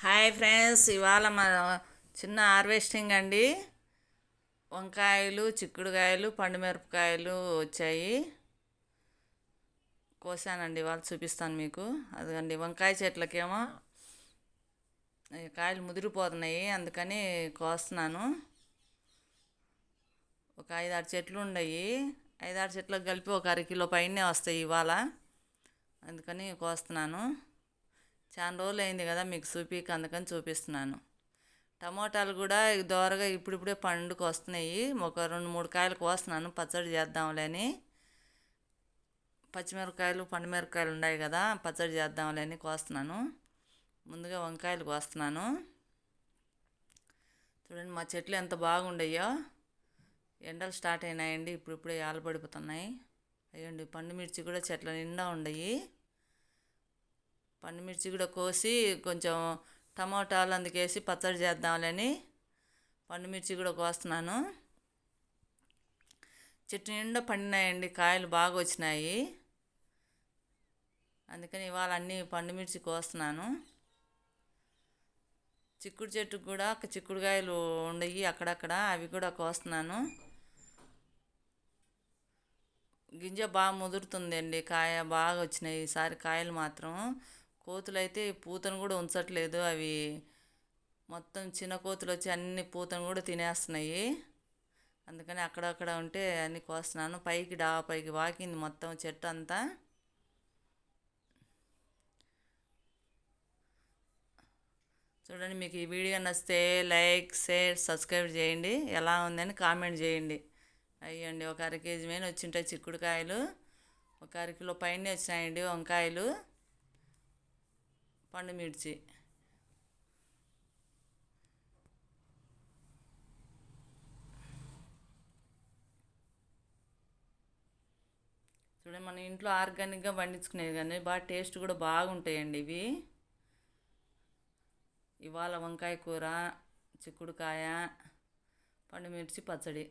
Hi friends, ఇవాళ మన చిన్న హార్వెస్టింగ్ అండి. వంకాయలు, చిక్కుడుకాయలు, పండుమిరపకాయలు వచ్చాయి. కోసానండి, ఇవాళ చూపిస్తాను మీకు. అదిగండి వంకాయ చెట్లకేమో ఈ కాయలు ముదిరిపోతున్నాయి, అందుకని కోస్తున్నాను. ఒక 5-6 చెట్లు ఉన్నాయి. 5-6 చెట్లకు కలిపి ఒక అరకిలో పైనే వస్తాయి ఇవాళ, అందుకని కోస్తున్నాను. చాలా రోజులు అయింది కదా మీకు చూపిక, అందుకని చూపిస్తున్నాను. టమోటాలు కూడా దోరగా ఇప్పుడిప్పుడే పండుకు వస్తున్నాయి. ఒక 2-3 కాయలు కోస్తున్నాను, పచ్చడి చేద్దాంలే అని. పచ్చిమిరపకాయలు, పండుమిరపకాయలు ఉన్నాయి కదా, పచ్చడి చేద్దాంలే అని కోస్తున్నాను. ముందుగా వంకాయలు కోస్తున్నాను. చూడండి మా చెట్లు ఎంత బాగుండయో. ఎండలు స్టార్ట్ అయినాయండి, ఇప్పుడిప్పుడే ఆలపడిపోతున్నాయి. అయ్యండి పండుమిర్చి కూడా చెట్ల నిండా ఉండయి. పండుమిర్చి కూడా కోసి కొంచెం టమోటాలు అందుకేసి పచ్చడి చేద్దామని పండుమిర్చి కూడా కోస్తున్నాను. చెట్టు నిండా పండినాయండి, కాయలు బాగా వచ్చినాయి. అందుకని ఇవాళ అన్నీ పండుమిర్చి కోస్తున్నాను. చిక్కుడు చెట్టుకు కూడా చిక్కుడుకాయలు ఉండయి అక్కడక్కడ, అవి కూడా కోస్తున్నాను. గింజ బాగా ముదురుతుందండి, కాయ బాగా వచ్చినాయి ఈసారి కాయలు మాత్రం. కోతులు అయితే పూతను కూడా ఉంచట్లేదు, అవి మొత్తం చిన్న కోతులు వచ్చి అన్ని పూతను కూడా తినేస్తున్నాయి. అందుకని అక్కడక్కడ ఉంటే అన్నీ కోస్తున్నాను. పైకి పైకి వాకింది మొత్తం చెట్టు అంతా. చూడండి, మీకు ఈ వీడియో నచ్చితే లైక్, షేర్, సబ్స్క్రైబ్ చేయండి. ఎలా ఉందని కామెంట్ చేయండి. అయ్యండి ఒక అర కేజీ మీద వచ్చింటాయి చిక్కుడుకాయలు, ఒక అరకిలో పైన వచ్చినాయండి వంకాయలు, పండుమిర్చి. చూడండి, మన ఇంట్లో ఆర్గానిక్గా పండించుకునేవి కానీ బాగా టేస్ట్ కూడా బాగుంటాయండి ఇవి. ఇవాళ వంకాయ కూర, చిక్కుడుకాయ, పండుమిర్చి పచ్చడి.